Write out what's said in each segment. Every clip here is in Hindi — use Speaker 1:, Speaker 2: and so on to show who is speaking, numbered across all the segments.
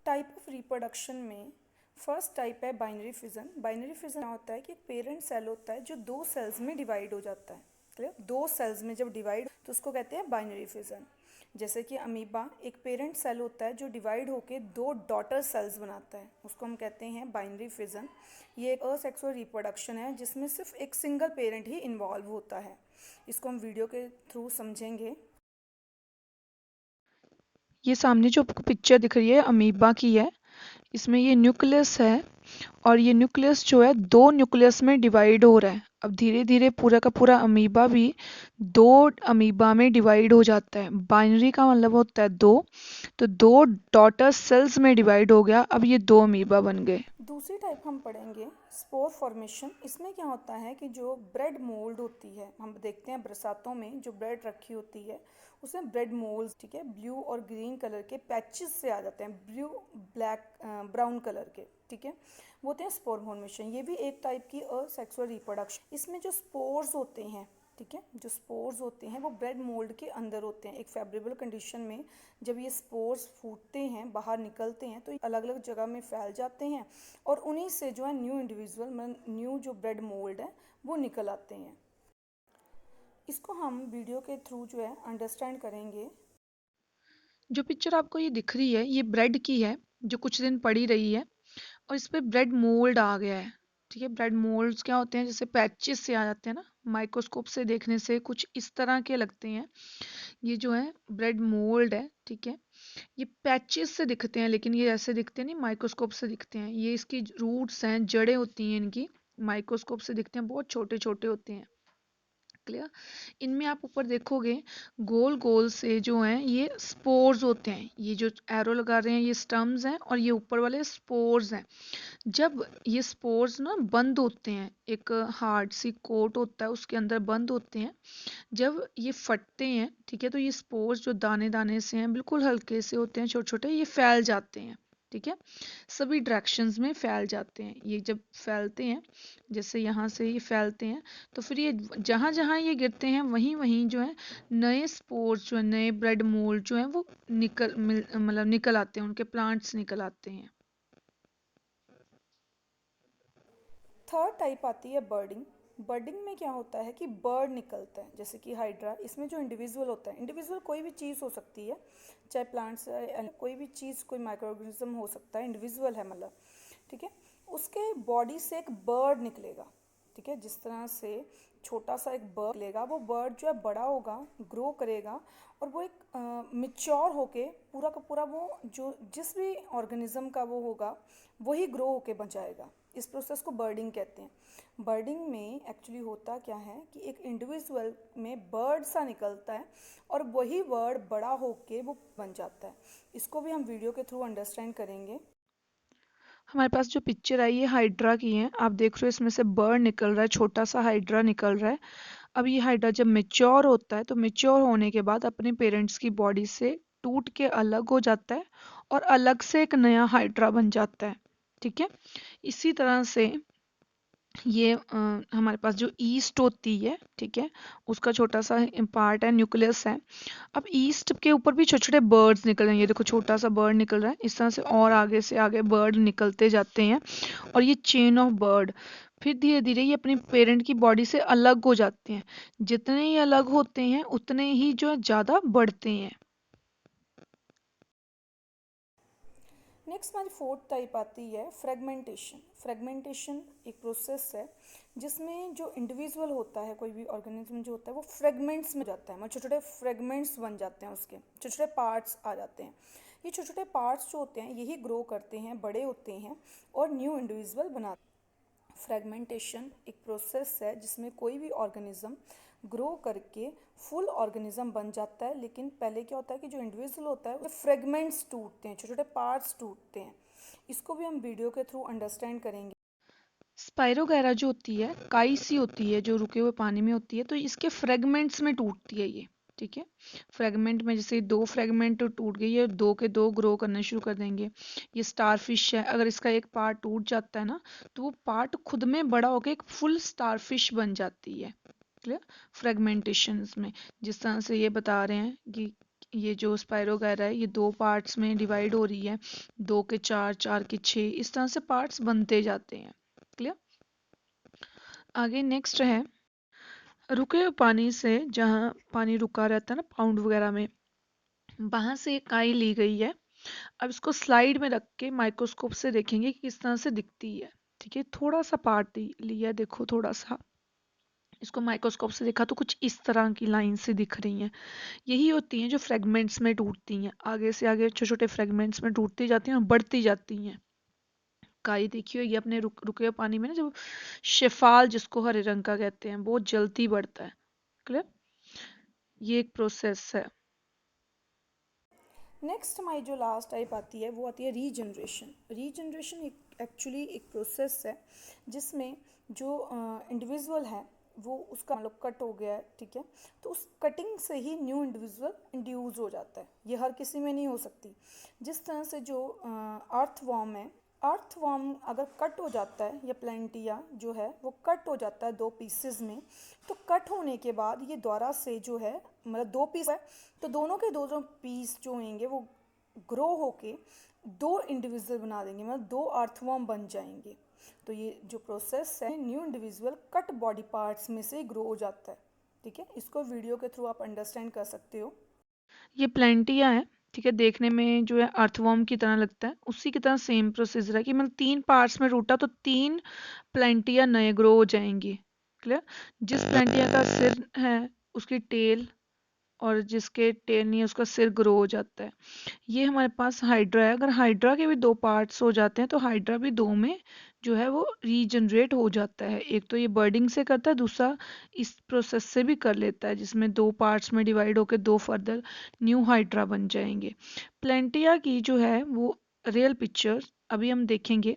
Speaker 1: टाइप ऑफ रिप्रोडक्शन में फर्स्ट टाइप है बाइनरी फिजन। बाइनरी फिजन क्या होता है कि एक पेरेंट सेल होता है जो दो सेल्स में डिवाइड हो जाता है। क्लियर? दो सेल्स में जब डिवाइड तो उसको कहते हैं बाइनरी फिजन। जैसे कि अमीबा एक पेरेंट सेल होता है जो डिवाइड होके दो डॉटर सेल्स बनाता है, उसको हम कहते हैं बाइनरी फिजन। ये एक असेक्सुअल रिप्रोडक्शन है जिसमें सिर्फ एक सिंगल पेरेंट ही इन्वॉल्व होता है। इसको हम वीडियो के थ्रू समझेंगे।
Speaker 2: ये सामने जो आपको पिक्चर दिख रही है अमीबा की है। इसमें ये न्यूक्लियस है और ये न्यूक्लियस जो है दो न्यूक्लियस में डिवाइड हो रहा है। अब धीरे धीरे पूरा का पूरा अमीबा भी दो अमीबा में डिवाइड हो जाता है। बाइनरी का मतलब होता है दो, तो दो डॉटर सेल्स में डिवाइड हो गया। अब ये दो अमीबा बन गए।
Speaker 1: दूसरी टाइप हम पढ़ेंगे स्पोर फॉर्मेशन। इसमें क्या होता है कि जो ब्रेड मोल्ड होती है, हम देखते हैं बरसातों में जो ब्रेड रखी होती है उसमें ब्रेड मोल्ड्स, ठीक है, ब्लू और ग्रीन कलर के पैचेस से आ जाते हैं, ब्लू ब्लैक ब्राउन कलर के, ठीक है, वो होते हैं स्पोर फॉर्मेशन। ये भी एक टाइप की असेक्सुअल रिप्रोडक्शन। इसमें जो स्पोर्स होते हैं, ठीक है, जो स्पोर्स होते हैं वो ब्रेड मोल्ड के अंदर होते हैं। एक फेवरेबल कंडीशन में जब ये स्पोर्स फूटते हैं, बाहर निकलते हैं, तो अलग अलग जगह में फैल जाते हैं और उन्हीं से जो है न्यू इंडिविजुअल, न्यू जो ब्रेड मोल्ड है वो निकल आते हैं। इसको हम वीडियो के थ्रू जो है अंडरस्टैंड करेंगे।
Speaker 2: जो पिक्चर आपको ये दिख रही है ये ब्रेड की है जो कुछ दिन पड़ी रही है और इस पे ब्रेड मोल्ड आ गया है। ठीक है, ब्रेड मोल्ड्स क्या होते हैं, जैसे पैचेस से आ जाते हैं ना, माइक्रोस्कोप से देखने से कुछ इस तरह के लगते हैं। ये जो है ब्रेड मोल्ड है, ठीक है। ये पैचेस से दिखते हैं लेकिन ये ऐसे दिखते नहीं, माइक्रोस्कोप से दिखते हैं। ये इसकी रूट्स हैं, जड़ें होती हैं इनकी, माइक्रोस्कोप से दिखते हैं, बहुत छोटे छोटे होते हैं। क्लियर? इनमें आप ऊपर देखोगे गोल गोल से जो हैं ये स्पोर्स होते हैं। ये जो एरो लगा रहे हैं ये स्टम्स हैं और ये ऊपर वाले स्पोर्स हैं। जब ये स्पोर्स ना बंद होते हैं, एक हार्ड सी कोट होता है उसके अंदर बंद होते हैं, जब ये फटते हैं, ठीक है, तो ये स्पोर्स जो दाने दाने से हैं बिल्कुल हल्के से होते हैं, छोटे छोटे, ये फैल जाते हैं। ठीक है, सभी डायरेक्शंस में फैल जाते हैं। ये जब फैलते हैं, जैसे यहाँ से ये फैलते हैं, तो फिर ये जहाँ जहाँ ये गिरते हैं वहीं वहीं जो है नए स्पोर्स जो है, नए ब्रेड मोल्ड जो है वो मतलब निकल आते हैं, उनके प्लांट्स निकल आते हैं।
Speaker 1: थर्ड टाइप आती है बर्डिंग। बर्डिंग में क्या होता है कि बर्ड निकलता है, जैसे कि हाइड्रा। इसमें जो इंडिविजुअल होता है, इंडिविजुअल कोई भी चीज़ हो सकती है, चाहे प्लांट्स, कोई भी चीज़, कोई माइक्रो ऑर्गेनिज्म हो सकता है, इंडिविजुअल है मतलब, ठीक है। उसके बॉडी से एक बर्ड निकलेगा, ठीक है, जिस तरह से छोटा सा एक बर्ड निकलेगा, वो बर्ड जो है बड़ा होगा, ग्रो करेगा और वो एक मिच्योर होके पूरा का पूरा वो जो जिस भी ऑर्गेनिज्म का वो होगा वही ग्रो होके बन जाएगा। इस प्रोसेस को बर्डिंग कहते हैं। बर्डिंग में एक्चुअली होता क्या है कि एक इंडिविजुअल में बर्ड सा निकलता है और वही बर्ड बड़ा होके वो बन जाता है। इसको भी हम वीडियो के थ्रू अंडरस्टैंड करेंगे।
Speaker 2: हमारे पास जो पिक्चर आई है हाइड्रा की है, आप देख रहे हो इसमें से बर्ड निकल रहा है, छोटा सा हाइड्रा निकल रहा है। अब ये हाइड्रा जब मेच्योर होता है तो मेच्योर होने के बाद अपने पेरेंट्स की बॉडी से टूट के अलग हो जाता है और अलग से एक नया हाइड्रा बन जाता है। ठीक है, इसी तरह से ये हमारे पास जो ईस्ट होती है, ठीक है, उसका छोटा सा पार्ट है, न्यूक्लियस है। अब ईस्ट के ऊपर भी छोटे छोटे बर्ड्स निकल रहे हैं, ये देखो छोटा सा बर्ड निकल रहा है, इस तरह से और आगे से आगे बर्ड निकलते जाते हैं और ये चेन ऑफ बर्ड फिर धीरे धीरे ये अपनी पेरेंट की बॉडी से अलग हो जाते हैं। जितने ही अलग होते हैं उतने ही जो है ज़्यादा बढ़ते हैं।
Speaker 1: नेक्स्ट हमारी फोर्थ टाइप आती है फ्रेगमेंटेशन। फ्रेगमेंटेशन एक प्रोसेस है जिसमें जो इंडिविजुअल होता है, कोई भी ऑर्गेनिज्म जो होता है वो फ्रेगमेंट्स में जाता है, मतलब छोटे छोटे फ्रेगमेंट्स बन जाते हैं, उसके छोटे छोटे पार्ट्स आ जाते हैं। ये छोटे छोटे पार्ट्स जो होते हैं यही ग्रो करते हैं, बड़े होते हैं और न्यू इंडिविजुअल बनाते हैं। फ्रेगमेंटेशन एक प्रोसेस है जिसमें कोई भी ऑर्गेनिज्म ग्रो करके फुल ऑर्गेनिज्म बन जाता है, लेकिन पहले क्या होता है कि जो इंडिविजुअल होता है वो फ्रेगमेंट्स टूटते हैं, छोटे छोटे पार्ट्स टूटते हैं। इसको भी हम वीडियो के थ्रू अंडरस्टैंड करेंगे।
Speaker 2: स्पाइरोगैरा जो होती है काई सी होती है जो रुके हुए पानी में होती है, तो इसके फ्रेगमेंट्स में टूटती है ये। ठीक है, फ्रेगमेंट में जैसे दो फ्रेगमेंट टूट गई है, दो के दो ग्रो करने शुरू कर देंगे। ये स्टारफिश है, अगर इसका एक पार्ट टूट जाता है ना तो वो पार्ट खुद में बड़ा होकर एक फुल स्टारफिश बन जाती है। क्लियर? फ्रेगमेंटेशन में जिस तरह से ये बता रहे हैं कि ये जो स्पायरोगायरा है ये 2 पार्ट्स में डिवाइड हो रही है, 2 के 4, 4 के 6, इस तरह से पार्ट्स बनते जाते हैं। क्लियर? आगे नेक्स्ट है रुके हुए पानी से, जहाँ पानी रुका रहता है ना पाउंड वगैरह में, वहां से एक काई ली गई है। अब इसको स्लाइड में रख के माइक्रोस्कोप से देखेंगे कि किस तरह से दिखती है। ठीक है, थोड़ा सा पार्ट लिया, देखो थोड़ा सा, इसको माइक्रोस्कोप से देखा तो कुछ इस तरह की लाइन से दिख रही हैं। यही होती हैं जो फ्रेगमेंट्स में टूटती हैं, आगे से आगे छोटे छोटे फ्रेगमेंट्स में टूटती जाती हैं और बढ़ती जाती हैं। काई देखी होगी अपने रुके हुए पानी में ना, जब शेफाल जिसको हरे रंग का कहते हैं, बहुत जल्दी बढ़ता है। क्लियर? ये एक प्रोसेस है।
Speaker 1: नेक्स्ट हमारी जो लास्ट टाइप आती है वो आती है रीजनरेशन। रीजनरेशन एक एक्चुअली एक प्रोसेस है जिसमें जो इंडिविजुअल है वो उसका मतलब कट हो गया है, ठीक है, तो उस कटिंग से ही न्यू इंडिविजुअल इंड्यूस हो जाता है। ये हर किसी में नहीं हो सकती। जिस तरह से जो अर्थवॉर्म है, अर्थवॉर्म अगर कट हो जाता है, या प्लेंटिया जो है वो कट हो जाता है 2 पीसेस में, तो कट होने के बाद ये दोबारा से जो है, मतलब 2 पीस है, तो दोनों के दो जो पीस जो होंगे वो ग्रो होके 2 इंडिविजुअल बना देंगे, मतलब 2 अर्थवॉर्म बन जाएंगे। तो ये जो प्रोसेस है, new individual cut body parts में से ग्रो हो जाता है। ठीक है, इसको वीडियो के थ्रू आप अंडरस्टैंड कर सकते हो।
Speaker 2: ये प्लेंटिया है। ठीक है, देखने में जो है अर्थवॉर्म की तरह लगता है, उसी की तरह सेम प्रोसीजर है कि मतलब 3 पार्ट्स में टूटा तो 3 प्लेंटिया नए ग्रो हो जाएंगी। क्लियर? जिस प्लेंटिया का सिर है उसकी टेल, और जिसके टेल नहीं है उसका सिर ग्रो हो जाता है। ये हमारे पास हाइड्रा है। अगर हाइड्रा के भी 2 पार्ट्स हो जाते हैं तो हाइड्रा भी 2 में जो है वो रीजनरेट हो जाता है। एक तो ये बर्डिंग से करता है, दूसरा इस प्रोसेस से भी कर लेता है, जिसमें 2 पार्ट्स में डिवाइड होकर 2 फर्दर न्यू हाइड्रा बन जाएंगे। प्लेंटिया की जो है वो रियल पिक्चर अभी हम देखेंगे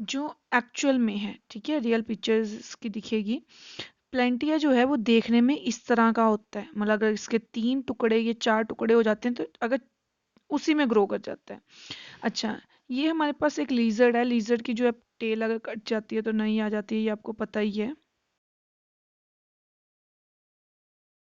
Speaker 2: जो एक्चुअल में है। ठीक है, रियल पिक्चर्स की दिखेगी। प्लेंटिया जो है वो देखने में इस तरह का होता है, मतलब अगर इसके 3 टुकड़े, ये 4 टुकड़े हो जाते हैं तो अगर उसी में ग्रो कर जाता है। अच्छा, ये हमारे पास एक लीजर्ड है। लीजर्ड की जो है टेल अगर कट जाती है तो नहीं आ जाती है, ये आपको पता ही है।